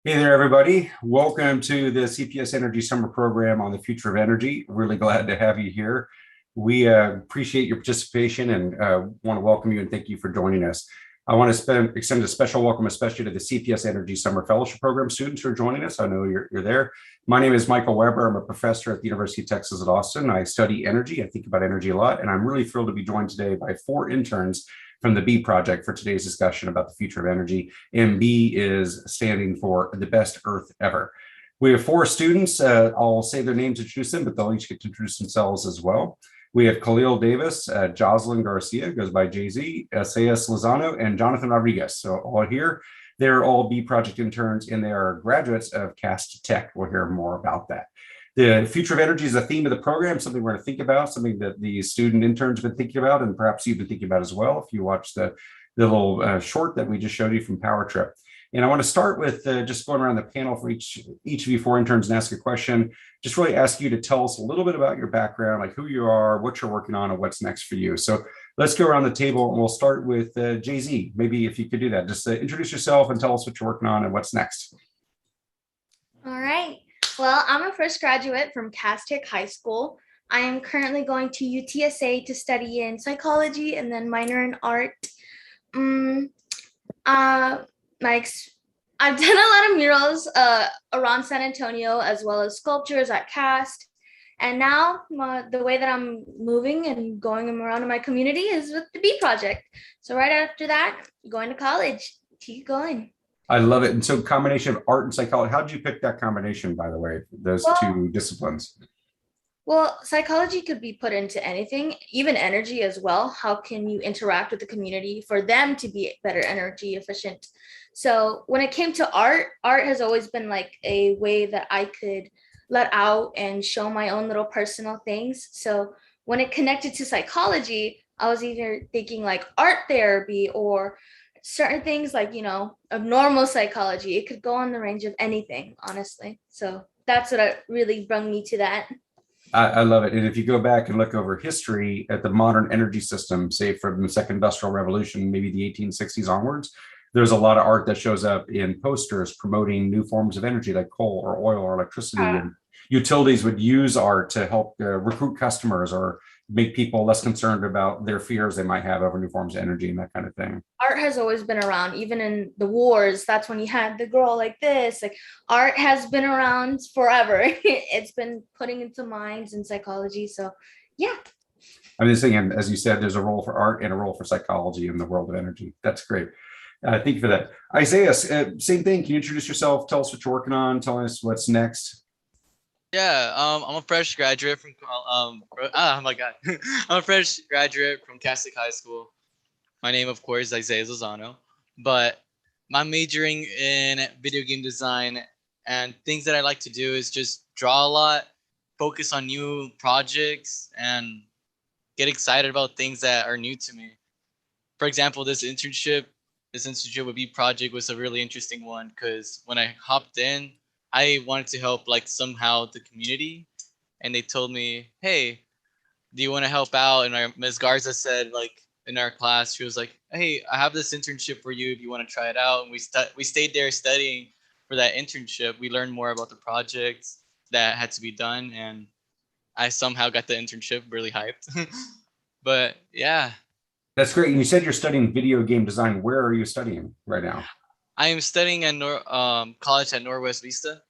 Hey there, everybody. Welcome to the CPS Energy Summer Program on the future of energy. Really glad to have you here. We appreciate your participation and want to welcome you and thank you for joining us. I want to extend a special welcome, especially to the CPS Energy Summer Fellowship Program students who are joining us. I know you're there. My name is Michael Weber. I'm a professor at the University of Texas at Austin. I study energy. I think about energy a lot, and I'm really thrilled to be joined today by 4 interns from the B project for today's discussion about the future of energy. And B is standing for the best Earth ever. We have 4 students. I'll say their names, introduce them, but they'll each get to introduce themselves as well. We have Khalil Davis, Jocelyn Garcia, goes by JZ, Sayas Lozano, and Jonathan Rodriguez. So all here, they're all B project interns and they are graduates of Cast Tech. We'll hear more about that. The future of energy is a theme of the program, something we're going to think about, something that the student interns have been thinking about, and perhaps you've been thinking about as well if you watch the little short that we just showed you from Power Trip. And I want to start with just going around the panel for each of you 4 interns and ask a question. Just really ask you to tell us a little bit about your background, like who you are, what you're working on, and what's next for you. So let's go around the table and we'll start with Jay-Z. Maybe if you could do that, just introduce yourself and tell us what you're working on and what's next. All right. Well, I'm a fresh graduate from Tech High School. I am currently going to UTSA to study in psychology and then minor in art. Um, uh, I've done a lot of murals around San Antonio as well as sculptures at Cast. And now the way that I'm moving and going around in my community is with the B project. So right after that, going to college. Keep going. I love it. And so combination of art and psychology, how did you pick that combination, by the way, those Well, 2 disciplines? Well, psychology could be put into anything, even energy as well. How can you interact with the community for them to be better energy efficient? So when it came to art has always been like a way that I could let out and show my own little personal things. So when it connected to psychology, I was either thinking like art therapy or certain things like, abnormal psychology. It could go on the range of anything, honestly. So that's what really brought me to that. I love it. And if you go back and look over history at the modern energy system, say from the second industrial revolution, maybe the 1860s onwards, there's a lot of art that shows up in posters promoting new forms of energy like coal or oil or electricity. And utilities would use art to help recruit customers or make people less concerned about their fears they might have over new forms of energy and that kind of thing. Art has always been around, even in the wars. That's when you had the girl like this. Like art has been around forever. It's been putting into minds and psychology. So yeah. I'm just thinking, as you said, there's a role for art and a role for psychology in the world of energy. That's great. Thank you for that. Isaiah, same thing. Can you introduce yourself? Tell us what you're working on. Tell us what's next. Yeah, I'm a fresh graduate from oh my god, I'm a fresh graduate from Catholic High School. My name, of course, is Isaiah Lozano, but I'm majoring in video game design, and things that I like to do is just draw a lot, focus on new projects, and get excited about things that are new to me. For example, this internship with B project was a really interesting one because when I hopped in, I wanted to help like somehow the community, and they told me, "Hey, do you want to help out?" And Ms. Garza said, like in our class, she was like, "Hey, I have this internship for you if you want to try it out." And we stayed there studying for that internship. We learned more about the projects that had to be done, and I somehow got the internship. Really hyped, but yeah. That's great. And you said you're studying video game design. Where are you studying right now? I am studying at college at Northwest Vista.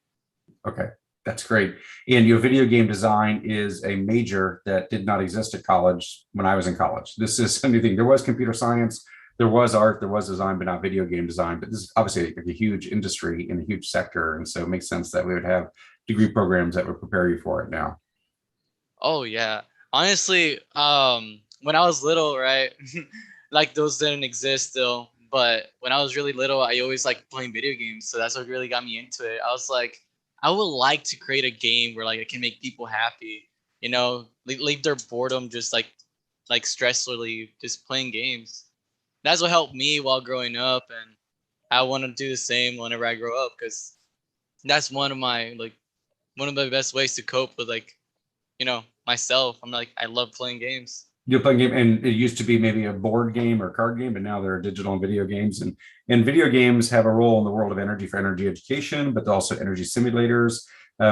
Okay, that's great. And your video game design is a major that did not exist at college when I was in college. This is a new thing. There was computer science, there was art, there was design, but not video game design. But this is obviously a huge industry and a huge sector. And so it makes sense that we would have degree programs that would prepare you for it now. Oh yeah. Honestly, when I was little, right, like those didn't exist still. But when I was really little, I always liked playing video games. So that's what really got me into it. I was like, I would like to create a game where like I can make people happy, leave their boredom just like stress relief, just playing games. That's what helped me while growing up, and I want to do the same whenever I grow up because that's one of the best ways to cope with like myself. I'm like I love playing games. You're playing game, and it used to be maybe a board game or card game, but now there are digital and video games. And video games have a role in the world of energy for energy education, but also energy simulators.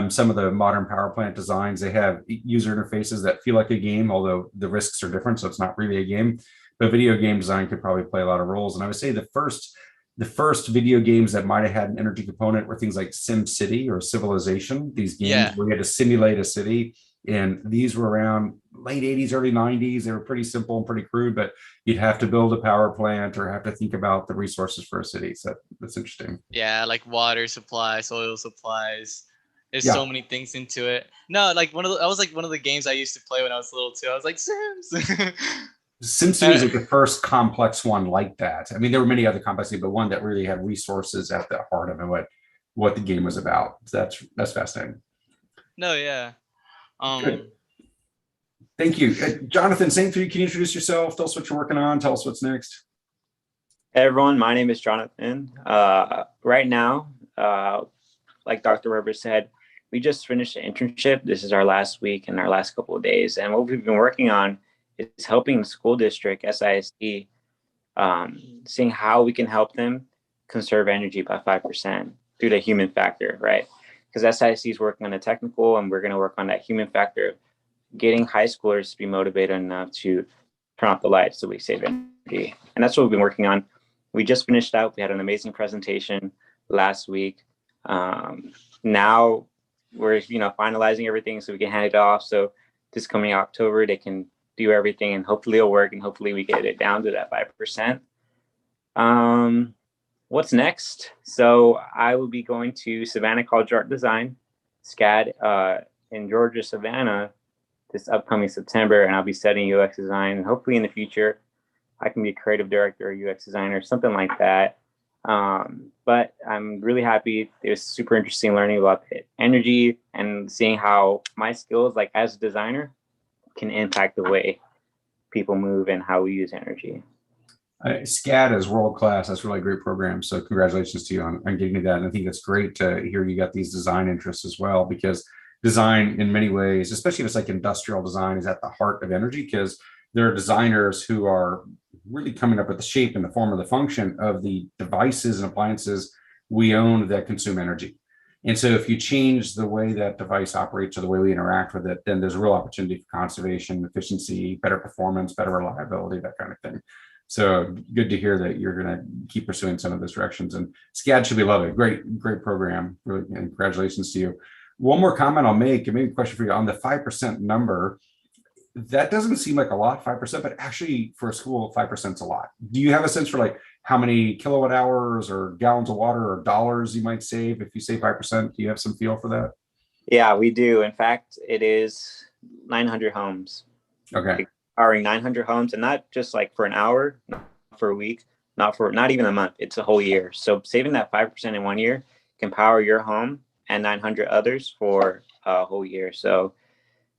Some of the modern power plant designs, they have user interfaces that feel like a game, although the risks are different, so it's not really a game. But video game design could probably play a lot of roles. And I would say the first video games that might have had an energy component were things like Sim City or Civilization. These games Yeah. where you had to simulate a city, and these were around late 80s, early 90s. They were pretty simple and pretty crude, but you'd have to build a power plant or have to think about the resources for a city. So that's interesting. Yeah, like water supplies, oil supplies. There's Yeah. so many things into it. No, like that was like one of the games I used to play when I was little too. I was like Sims. SimCity was like the first complex one like that. I mean, there were many other complexities, but one that really had resources at the heart of it, what the game was about. So that's fascinating. No, yeah. Good. Thank you. Jonathan, same for you. Can you introduce yourself? Tell us what you're working on. Tell us what's next. Hey everyone, my name is Jonathan. Right now, like Dr. Weber said, we just finished an internship. This is our last week and our last couple of days. And what we've been working on is helping the school district, SISD, seeing how we can help them conserve energy by 5% through the human factor, right? Because SISD is working on the technical, and we're going to work on that human factor, getting high schoolers to be motivated enough to turn off the lights so we save energy. And that's what we've been working on. We just finished out. We had an amazing presentation last week. Now we're finalizing everything so we can hand it off. So this coming October, they can do everything, and hopefully it'll work, and hopefully we get it down to that 5%. What's next? So I will be going to Savannah College of Art Design, SCAD, in Georgia, Savannah, this upcoming September, and I'll be studying UX design. And hopefully in the future, I can be a creative director or UX designer, something like that. But I'm really happy. It was super interesting learning about energy and seeing how my skills, like as a designer, can impact the way people move and how we use energy. SCAD is world class. That's really a great program. So congratulations to you on getting to that. And I think it's great to hear you got these design interests as well, because design in many ways, especially if it's like industrial design, is at the heart of energy, because there are designers who are really coming up with the shape and the form of the function of the devices and appliances we own that consume energy. And so if you change the way that device operates or the way we interact with it, then there's a real opportunity for conservation, efficiency, better performance, better reliability, that kind of thing. So good to hear that you're going to keep pursuing some of those directions. And SCAD should be lovely. Great program. Really, and congratulations to you. One more comment I'll make, and maybe a question for you on the 5% number. That doesn't seem like a lot, 5%, but actually for a school, 5% is a lot. Do you have a sense for like how many kilowatt hours or gallons of water or dollars you might save if you save 5%? Do you have some feel for that? Yeah, we do. In fact, it is 900 homes. Okay. Like, powering 900 homes, and not just like for an hour, not for a week, not even a month. It's a whole year. So saving that 5% in 1 year can power your home and 900 others for a whole year. So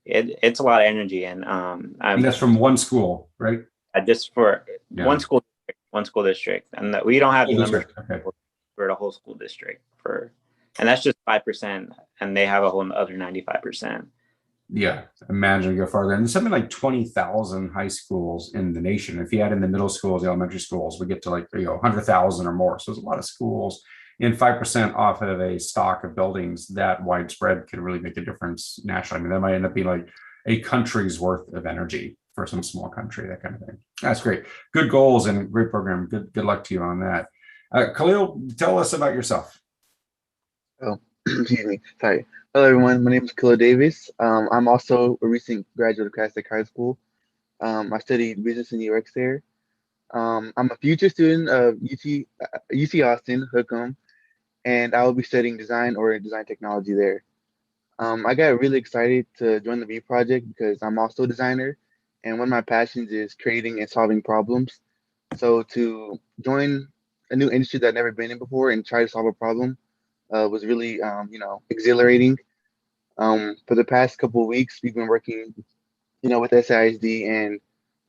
it's a lot of energy, and and that's from one school, right? Just for one school district, and that we don't have the numbers for the whole school district and that's just 5%, and they have a whole other 95%. Yeah, imagine go farther. And there's something like 20,000 high schools in the nation. If you add in the middle schools, the elementary schools, we get to like 100,000 or more. So there's a lot of schools, and 5% off of a stock of buildings that widespread could really make a difference nationally. I mean, that might end up being like a country's worth of energy for some small country, that kind of thing. That's great. Good goals and great program. Good luck to you on that. Khalil, tell us about yourself. Oh, excuse me. Sorry. Hello, everyone. My name is Khalil Davis. I'm also a recent graduate of Catholic High School. I studied business and UX there. I'm a future student of UC Austin, Hookham, and I will be studying design or design technology there. I got really excited to join the OVEE project because I'm also a designer, and one of my passions is creating and solving problems. So to join a new industry that I've never been in before and try to solve a problem was really, exhilarating. For the past couple of weeks, we've been working, with SISD, and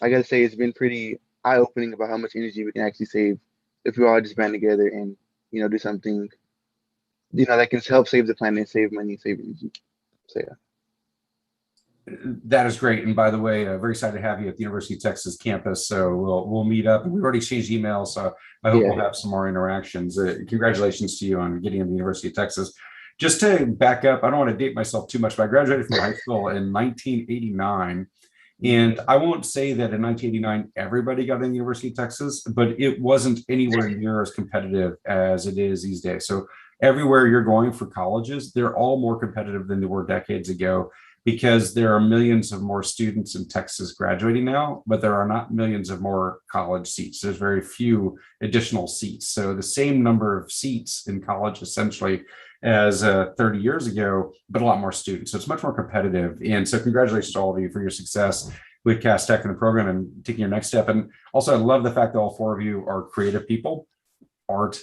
I gotta say, it's been pretty eye-opening about how much energy we can actually save if we all just band together and, do something, that can help save the planet, save money, save energy. So yeah. That is great. And by the way, very excited to have you at the University of Texas campus. So we'll meet up. We've already exchanged emails, so I hope Yeah. we'll have some more interactions. Congratulations to you on getting into the University of Texas. Just to back up, I don't want to date myself too much, but I graduated from high school in 1989. And I won't say that in 1989 everybody got into the University of Texas, but it wasn't anywhere near as competitive as it is these days. So everywhere you're going for colleges, they're all more competitive than they were decades ago, because there are millions of more students in Texas graduating now, but there are not millions of more college seats. There's very few additional seats. So the same number of seats in college essentially as 30 years ago, but a lot more students. So it's much more competitive. And so congratulations to all of you for your success with Cass Tech in the program and taking your next step. And also, I love the fact that all four of you are creative people: art,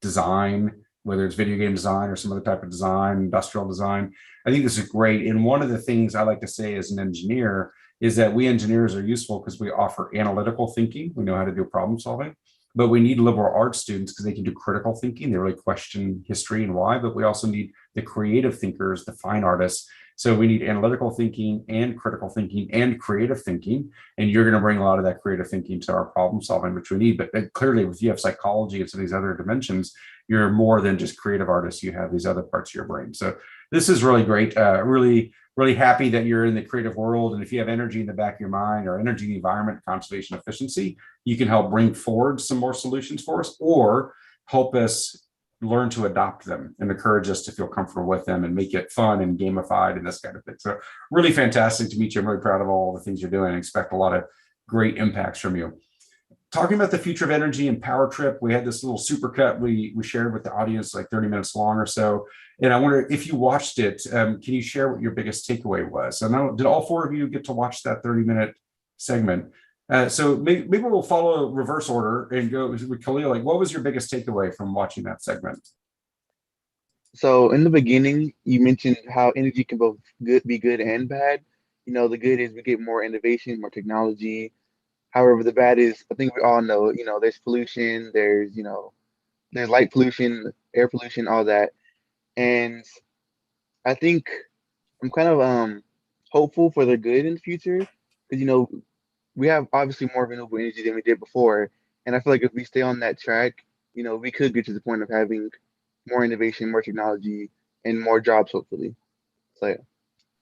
design, whether it's video game design or some other type of design, industrial design. I think this is great. And one of the things I like to say as an engineer is that we engineers are useful because we offer analytical thinking. We know how to do problem solving, but we need liberal arts students because they can do critical thinking. They really question history and why, but we also need the creative thinkers, the fine artists. So we need analytical thinking and critical thinking and creative thinking. And you're going to bring a lot of that creative thinking to our problem solving, which we need. But clearly, if you have psychology and some of these other dimensions, you're more than just creative artists. You have these other parts of your brain. So this is really great. Really happy that you're in the creative world. And if you have energy in the back of your mind, or energy in the environment, conservation, efficiency, you can help bring forward some more solutions for us, or help us learn to adopt them and encourage us to feel comfortable with them and make it fun and gamified and this kind of thing. So really fantastic to meet you. I'm really proud of all the things you're doing. I expect a lot of great impacts from you. Talking about the future of energy and Power Trip, we had this little supercut we shared with the audience, like 30 minutes long or so. And I wonder if you watched it, can you share what your biggest takeaway was? And did all four of you get to watch that 30-minute segment? So maybe we'll follow a reverse order and go with Khalil. Like, what was your biggest takeaway from watching that segment? So in the beginning, you mentioned how energy can both be good and bad. The good is we get more innovation, more technology. However, the bad is, I think we all know, there's pollution, there's light pollution, air pollution, all that. And I think I'm kind of hopeful for the good in the future, because we have obviously more renewable energy than we did before, and I feel like if we stay on that track, we could get to the point of having more innovation, more technology, and more jobs, hopefully. So yeah.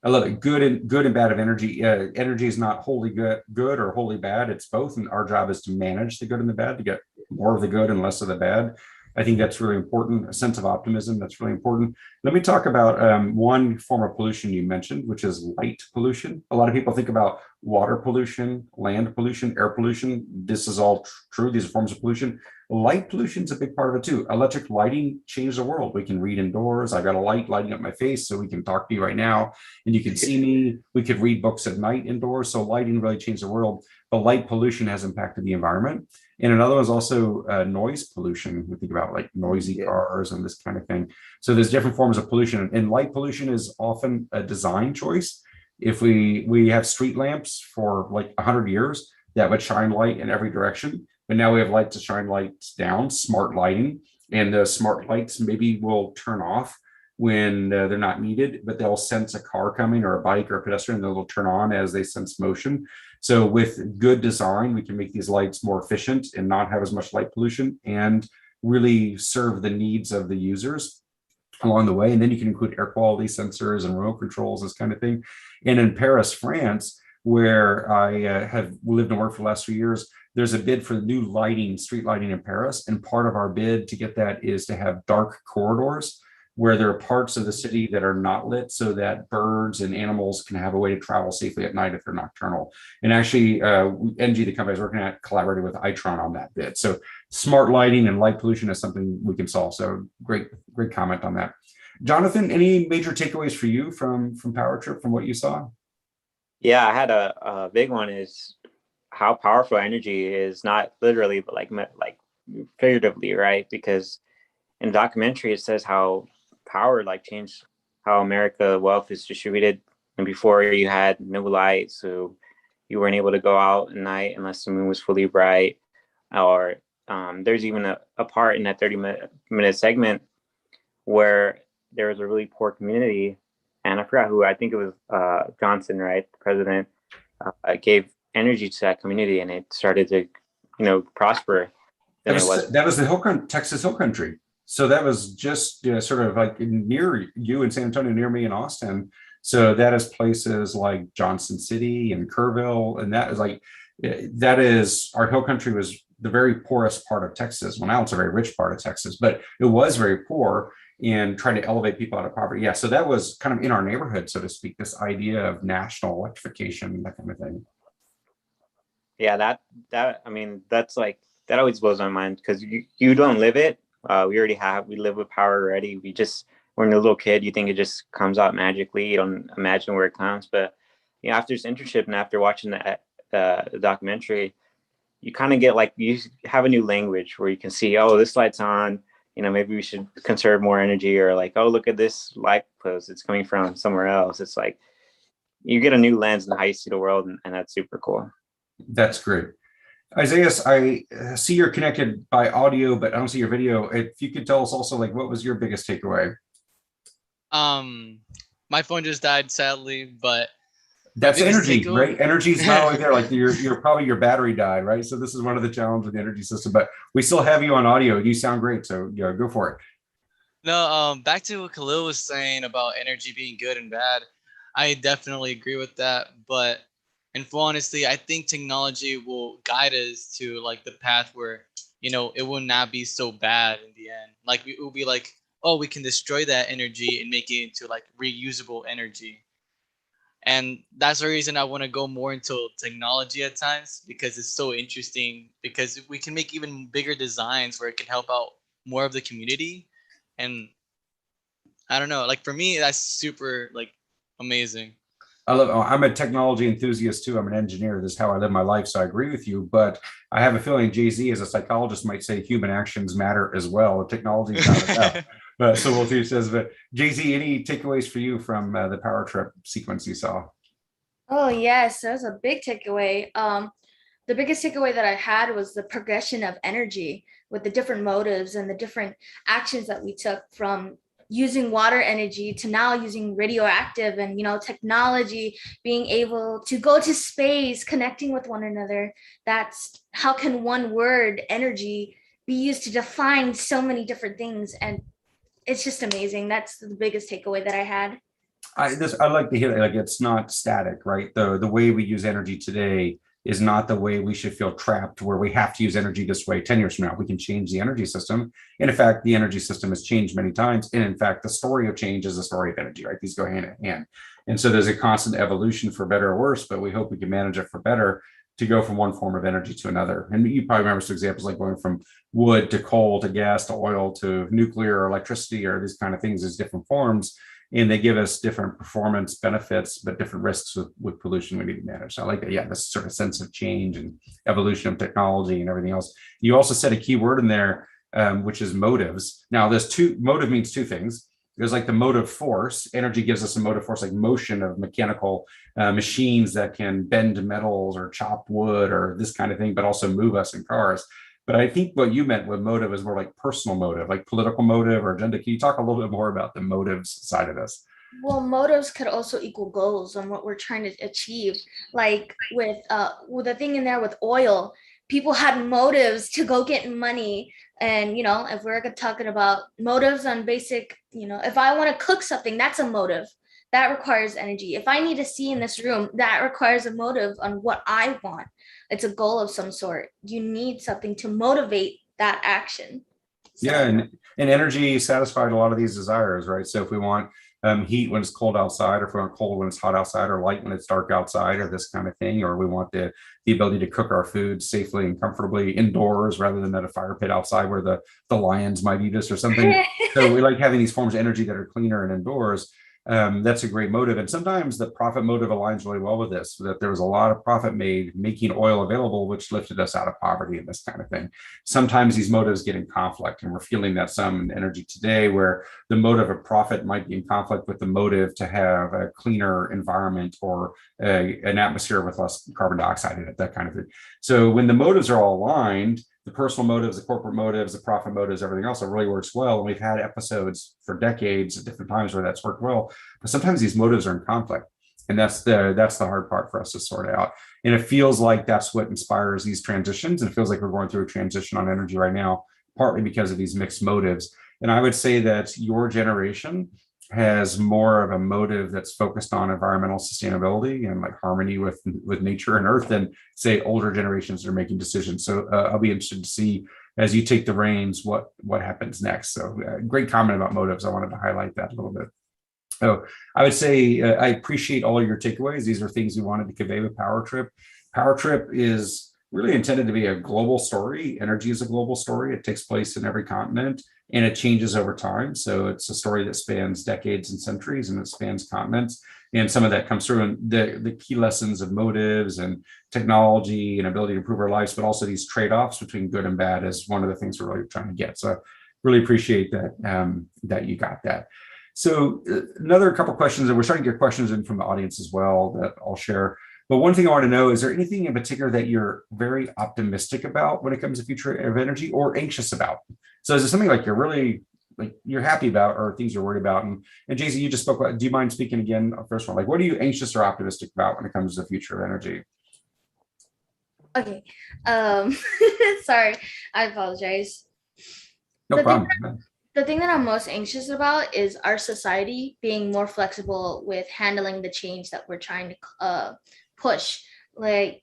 I love it. Good and bad of energy. Energy is not wholly good or wholly bad. It's both, and our job is to manage the good and the bad, to get more of the good and less of the bad. I think that's really important. A sense of optimism, that's really important. Let me talk about one form of pollution you mentioned, which is light pollution. A lot of people think about water pollution, land pollution, air pollution. This is all true. These are forms of pollution. Light pollution is a big part of it too. Electric lighting changed the world. We can read indoors. I've got a light lighting up my face so we can talk to you right now and you can see me. We could read books at night indoors. So lighting really changed the world. But light pollution has impacted the environment. And another one is also noise pollution. We think about like noisy cars and this kind of thing. So there's different forms of pollution, and light pollution is often a design choice. If we have street lamps for like 100 years that would shine light in every direction, but now we have lights to shine lights down, smart lighting, and the smart lights maybe will turn off when they're not needed, but they'll sense a car coming or a bike or a pedestrian, and they'll turn on as they sense motion. So with good design, we can make these lights more efficient and not have as much light pollution and really serve the needs of the users along the way. And then you can include air quality sensors and remote controls, this kind of thing. And in Paris, France, where I have lived and worked for the last few years, there's a bid for new lighting, street lighting in Paris. And part of our bid to get that is to have dark corridors where there are parts of the city that are not lit so that birds and animals can have a way to travel safely at night if they're nocturnal. And actually, NG, the company I was working at, collaborated with Itron on that bid. So smart lighting and light pollution is something we can solve. So great comment on that. Jonathan, any major takeaways for you from Power Trip, from what you saw? Yeah, I had a big one is how powerful energy is, not literally, but like figuratively, right? Because in the documentary, it says how power like changed how America wealth is distributed. And before you had no light, so you weren't able to go out at night unless the moon was fully bright. Or there's even a part in that 30-minute segment where there was a really poor community and I forgot who. I think it was Johnson, right? The president gave energy to that community, and it started to, prosper. Than it was. That was the Texas Hill Country. So that was just sort of like near you in San Antonio, near me in Austin. So that is places like Johnson City and Kerrville, and that is our Hill Country was the very poorest part of Texas. Well, now it's a very rich part of Texas, but it was very poor in trying to elevate people out of poverty. Yeah, so that was kind of in our neighborhood, so to speak, this idea of national electrification, that kind of thing. Yeah, that I mean, that's like, that always blows my mind, because you don't live it. We live with power already. When you're a little kid, you think it just comes out magically. You don't imagine where it comes. But after this internship and after watching the documentary, you kind of get like, you have a new language where you can see, oh, this light's on. Maybe we should conserve more energy, or like, oh, look at this light post. It's coming from somewhere else. It's like you get a new lens in how you see the world, and that's super cool. That's great. Isaiah, I see you're connected by audio, but I don't see your video. If you could tell us also, like, what was your biggest takeaway? My phone just died, sadly, but that's energy, right? Energy's not only there, like you're probably your battery died, right? So this is one of the challenges with the energy system, but we still have you on audio. You sound great, so yeah, go for it. No, back to what Khalil was saying about energy being good and bad. I definitely agree with that, but in full honesty, I think technology will guide us to like the path where, it will not be so bad in the end. Like it will be like, oh, we can destroy that energy and make it into like reusable energy. And that's the reason I want to go more into technology at times, because it's so interesting, because we can make even bigger designs where it can help out more of the community. And I don't know, like for me, that's super like amazing. I'm a technology enthusiast too. I'm an engineer. This is how I live my life. So I agree with you, but I have a feeling Jay-Z as a psychologist might say human actions matter as well. Technology is not enough. But so we'll see what he says. But Jay-Z, any takeaways for you from the power trip sequence you saw? Oh yes, that was a big takeaway. The biggest takeaway that I had was the progression of energy with the different motives and the different actions that we took, from using water energy to now using radioactive, and technology, being able to go to space, connecting with one another. That's how can one word energy be used to define so many different things, and it's just amazing. That's the biggest takeaway that I had. I like to hear that, like, it's not static, right? The way we use energy today is not the way we should feel trapped, where we have to use energy this way. 10 years from now, we can change the energy system. And in fact, the energy system has changed many times. And in fact, the story of change is the story of energy, right? These go hand in hand. And so there's a constant evolution for better or worse, but we hope we can manage it for better, to go from one form of energy to another. And you probably remember some examples like going from wood to coal to gas to oil to nuclear or electricity, or these kind of things as different forms. And they give us different performance benefits, but different risks with pollution we need to manage. So I like that. Yeah, this sort of sense of change and evolution of technology and everything else. You also said a key word in there, which is motives. Now, motive means two things. There's like the motive force. Energy gives us a motive force, like motion of mechanical machines that can bend metals or chop wood or this kind of thing, but also move us in cars. But I think what you meant with motive is more like personal motive, like political motive or agenda. Can you talk a little bit more about the motives side of this? Well, motives could also equal goals on what we're trying to achieve. Like with the thing in there with oil, people had motives to go get money. And if we're talking about motives on basic, if I want to cook something, that's a motive. That requires energy. If I need to see in this room, that requires a motive on what I want. It's a goal of some sort. You need something to motivate that action. So. Yeah, and energy satisfied a lot of these desires, right? So if we want heat when it's cold outside, or if we want cold when it's hot outside, or light when it's dark outside, or this kind of thing, or we want the ability to cook our food safely and comfortably indoors rather than at a fire pit outside where the lions might eat us or something. So we like having these forms of energy that are cleaner and indoors. That's a great motive. And sometimes the profit motive aligns really well with this, that there was a lot of profit made making oil available, which lifted us out of poverty and this kind of thing. Sometimes these motives get in conflict, and we're feeling that some in energy today, where the motive of profit might be in conflict with the motive to have a cleaner environment or an atmosphere with less carbon dioxide in it, that kind of thing. So when the motives are all aligned, the personal motives, the corporate motives, the profit motives, everything else, it really works well. And we've had episodes for decades at different times where that's worked well, but sometimes these motives are in conflict. And that's the hard part for us to sort out. And it feels like that's what inspires these transitions. And it feels like we're going through a transition on energy right now, partly because of these mixed motives. And I would say that your generation has more of a motive that's focused on environmental sustainability and like harmony with nature and earth than say older generations that are making decisions. So I'll be interested to see as you take the reins what happens next. So great comment about motives. I wanted to highlight that a little bit. So I would say I appreciate all your takeaways. These are things we wanted to convey with Power Trip. Power Trip is really intended to be a global story. Energy is a global story. It takes place in every continent and it changes over time. So it's a story that spans decades and centuries and it spans continents. And some of that comes through in the key lessons of motives and technology and ability to improve our lives, but also these trade-offs between good and bad is one of the things we're really trying to get. So I really appreciate that, that you got that. So another couple of questions, and we're starting to get questions in from the audience as well that I'll share. But one thing I want to know, is there anything in particular that you're very optimistic about when it comes to future of energy or anxious about? So is it something like you're really like you're happy about or things you're worried about? And Jay-Z, you just spoke about, do you mind speaking again? First one, like what are you anxious or optimistic about when it comes to the future of energy? Okay. Sorry, I apologize. No The problem. The thing that I'm most anxious about is our society being more flexible with handling the change that we're trying to push. Like,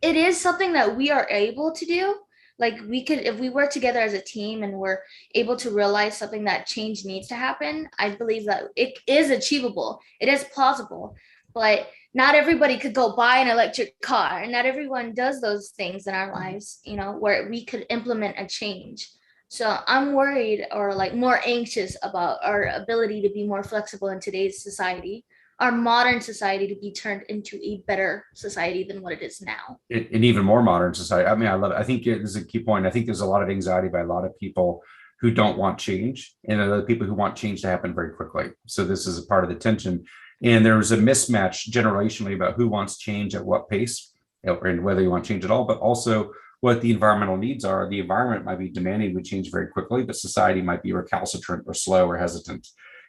it is something that we are able to do. Like, we could, if we work together as a team and we're able to realize something that change needs to happen, I believe that it is achievable. It is plausible, but not everybody could go buy an electric car, and not everyone does those things in our lives, you know, where we could implement a change. So I'm worried or like more anxious about our ability to be more flexible in today's society, our modern society to be turned into a better society than what it is now. An even more modern society. I mean, I love it. I think it is a key point. I think there's a lot of anxiety by a lot of people who don't want change and other people who want change to happen very quickly. So this is a part of the tension. And there's a mismatch generationally about who wants change at what pace and whether you want change at all, but also what the environmental needs are. The environment might be demanding we change very quickly, but society might be recalcitrant or slow or hesitant.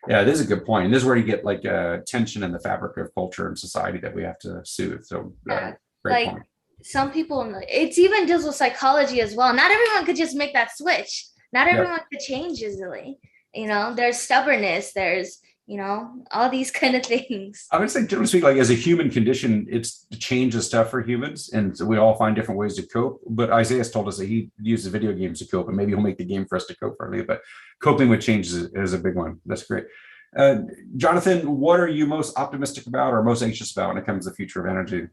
Yeah, this is a good point. And this is where you get like a tension in the fabric of culture and society that we have to soothe. So great like point. Some people, it's even deals with psychology as well. Not everyone could just make that switch. Not everyone could change easily. You know, there's stubbornness, there's, you know, all these kind of things. I would say, generally speaking, like as a human condition, it's change is tough for humans, and so we all find different ways to cope. But Isaiah's told us that he uses video games to cope, and maybe he'll make the game for us to cope early. But coping with change is a big one. That's great. Jonathan, what are you most optimistic about or most anxious about when it comes to the future of energy?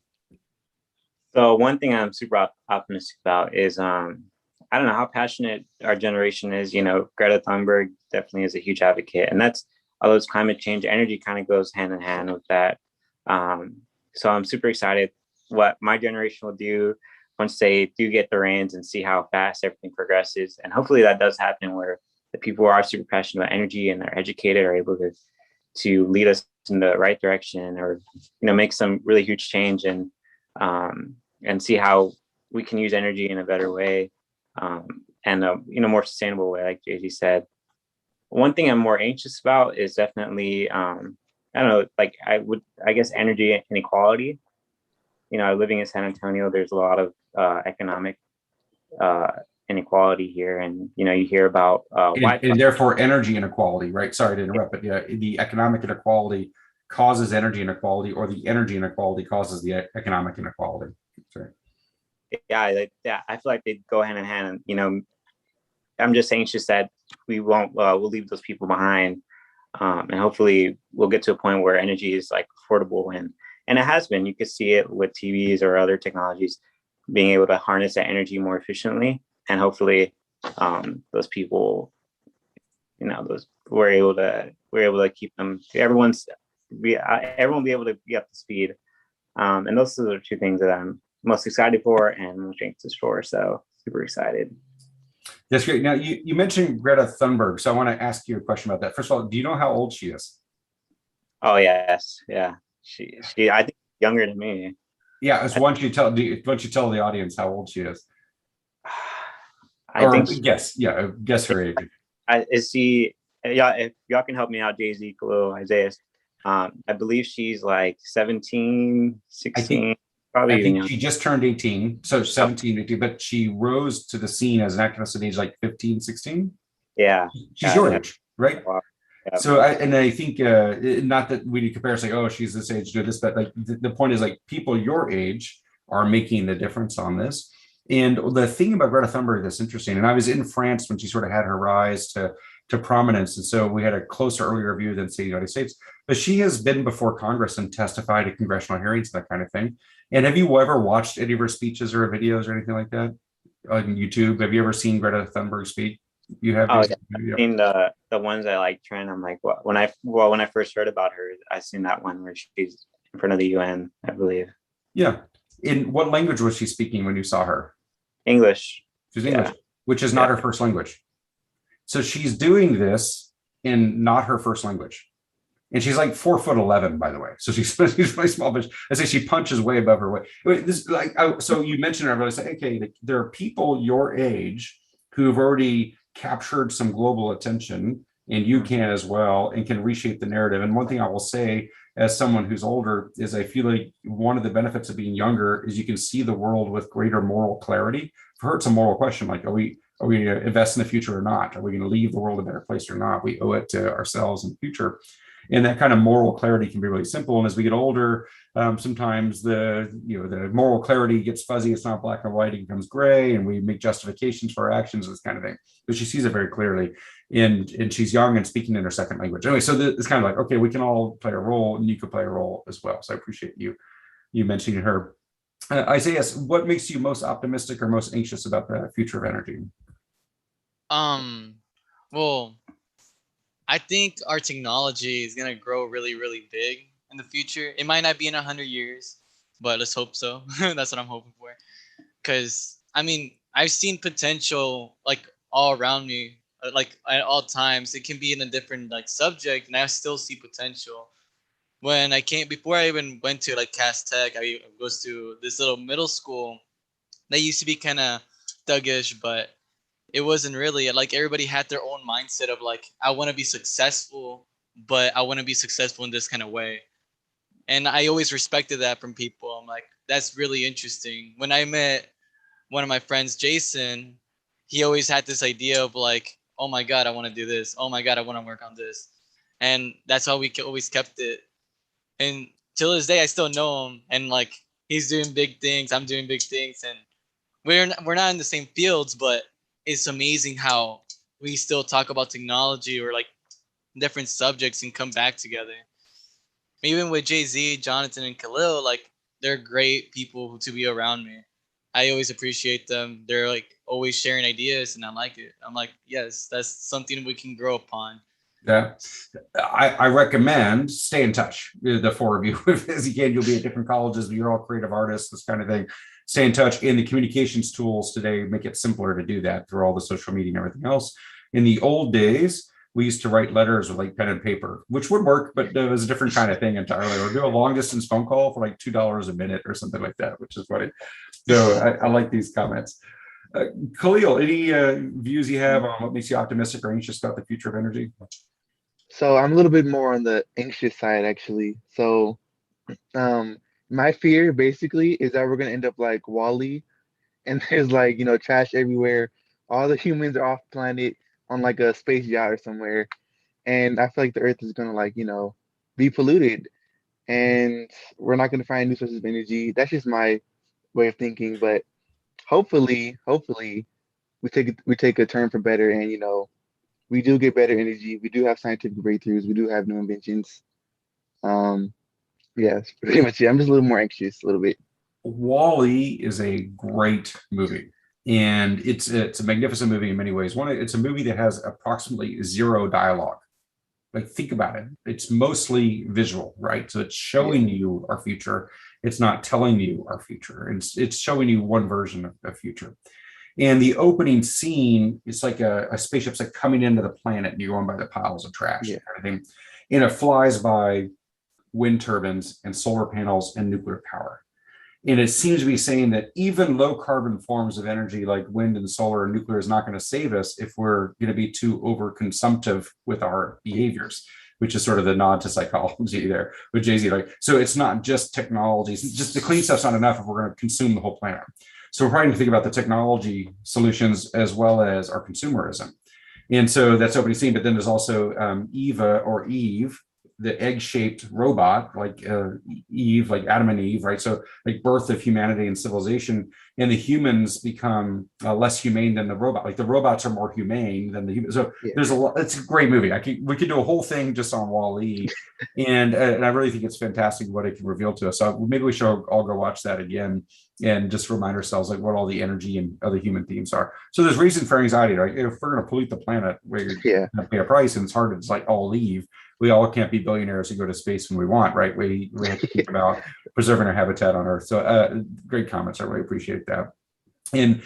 So one thing I'm super optimistic about is I don't know how passionate our generation is. You know, Greta Thunberg definitely is a huge advocate, and that's although it's climate change, energy kind of goes hand in hand with that. So I'm super excited what my generation will do once they do get the reins and see how fast everything progresses. And hopefully that does happen where the people who are super passionate about energy and they're educated are able to lead us in the right direction or, you know, make some really huge change and see how we can use energy in a better way and a, you know, more sustainable way, like Jay-Z said. One thing I'm more anxious about is definitely, I don't know, like I guess energy inequality. You know, living in San Antonio, there's a lot of economic inequality here. And, you know, you hear about and therefore energy inequality, right? Sorry to interrupt, but yeah, the economic inequality causes energy inequality or the energy inequality causes the economic inequality. Sorry. Yeah, I feel like they go hand in hand. And, you know, I'm just anxious that we won't, we'll leave those people behind. And hopefully we'll get to a point where energy is like affordable and it has been. You could see it with TVs or other technologies being able to harness that energy more efficiently. And hopefully those people, you know, we're able to keep them, everyone will be able to be up to speed. And those are the two things that I'm most excited for and most anxious for. So super excited. That's great. Now you mentioned Greta Thunberg, so I want to ask you a question about that. First of all, do you know how old she is? Oh yes, yeah. She I think younger than me. Yeah, so why don't you tell the audience how old she is? I Or think guess her age. is she? Yeah, if y'all can help me out, Jay-Z, Khalil, Isaiah. I believe she's like 17, 16, probably I even think younger. she just turned 18, so 17, 18, but she rose to the scene as an activist at age like 15, 16. Yeah, She's your age, right? wow. Yeah. So I think not that we need to compare, say, oh, she's this age, do this, but like the point is like people your age are making the difference on this. And the thing about Greta Thunberg that's interesting, and I was in France when she sort of had her rise to prominence, and so we had a closer earlier view than say the United States. But she has been before Congress and testified at congressional hearings, that kind of thing. And have you ever watched any of her speeches or videos or anything like that on YouTube? Have you ever seen Greta Thunberg speak? You have? Oh, Jason? yeah. I've seen the ones I like trend. I'm like, what? When I first heard about her, I seen that one where she's in front of the UN, I believe. Yeah. In what language was she speaking when you saw her? English. She's Yeah. English, which is not her first language. So she's doing this in not her first language. And she's like 4'11", by the way. So she's really small, but I say she punches way above her weight. This so you mentioned her, I say, okay, there are people your age who've already captured some global attention, and you can as well, and can reshape the narrative. And one thing I will say, as someone who's older, is I feel like one of the benefits of being younger is you can see the world with greater moral clarity. For her, it's a moral question, like, are we going to invest in the future or not? Are we going to leave the world a better place or not? We owe it to ourselves in the future. And that kind of moral clarity can be really simple. And as we get older, sometimes the moral clarity gets fuzzy. It's not black and white; it becomes gray, and we make justifications for our actions, this kind of thing. But she sees it very clearly, and she's young and speaking in her second language. Anyway, so it's kind of like, okay, we can all play a role, and you could play a role as well. So I appreciate you mentioning her. Isaiah, what makes you most optimistic or most anxious about the future of energy? Well, I think our technology is gonna grow really, really big in the future. It might not be in 100 years, but let's hope so. That's what I'm hoping for. Because I mean, I've seen potential like all around me, like at all times. It can be in a different like subject, and I still see potential. When I came before I even went to like Cass Tech, I goes to this little middle school that used to be kind of thuggish, but it wasn't really like everybody had their own mindset of like, I want to be successful, but I want to be successful in this kind of way. And I always respected that from people. I'm like, that's really interesting. When I met one of my friends, Jason, he always had this idea of like, oh my God, I want to do this. Oh my God, I want to work on this. And that's how we always kept it. And till this day, I still know him. And like, he's doing big things. I'm doing big things. And we're not in the same fields, but it's amazing how we still talk about technology or like different subjects and come back together. Even with Jay-Z, Jonathan, and Khalil, like they're great people to be around me. I always appreciate them. They're like always sharing ideas, and I like it. I'm like, yes, that's something we can grow upon. Yeah, I recommend stay in touch, the four of you, as you can. You'll be at different colleges, but you're all creative artists, this kind of thing. Stay in touch, and the communications tools today make it simpler to do that through all the social media and everything else. In the old days, we used to write letters with like pen and paper, which would work, but it was a different kind of thing entirely. Or do a long distance phone call for like $2 a minute or something like that, which is funny. So I like these comments. Khalil, any views you have on what makes you optimistic or anxious about the future of energy? So I'm a little bit more on the anxious side, actually. So my fear basically is that we're gonna end up like Wall-E, and there's like, trash everywhere. All the humans are off planet on like a space yacht or somewhere, and I feel like the Earth is gonna like, be polluted, and we're not gonna find new sources of energy. That's just my way of thinking, but hopefully we take a turn for better, and we do get better energy. We do have scientific breakthroughs. We do have new inventions. Um, yeah, it's pretty much it. I'm just a little more anxious, a little bit. Wall-E is a great movie, and it's a magnificent movie in many ways. It's a movie that has approximately zero dialogue. Like, think about it. It's mostly visual, right? So it's showing you our future. It's not telling you our future. It's showing you one version of future. And the opening scene is like a spaceship's like coming into the planet, and you're going by the piles of trash, Yeah. kind of thing. And it flies by wind turbines and solar panels and nuclear power. And it seems to be saying that even low carbon forms of energy like wind and solar and nuclear is not going to save us if we're going to be too over consumptive with our behaviors, which is sort of the nod to psychology there with Jay-Z. Like, so it's not just technologies, just the clean stuff's not enough if we're going to consume the whole planet. So we're trying to think about the technology solutions as well as our consumerism. And so that's opening scene. But then there's also Eva or Eve, the egg-shaped robot, like Eve, like Adam and Eve, right? So like birth of humanity and civilization, and the humans become less humane than the robot. Like the robots are more humane than the humans. So there's a lot. It's a great movie. We could do a whole thing just on Wall-E, and I really think it's fantastic what it can reveal to us. So maybe we should all go watch that again and just remind ourselves like what all the energy and other human themes are. So there's reason for anxiety, right? If we're going to pollute the planet, we're going to pay a price, and it's hard to just like all leave. We all can't be billionaires and go to space when we want, right? We have to think about preserving our habitat on Earth. So great comments. I really appreciate that. And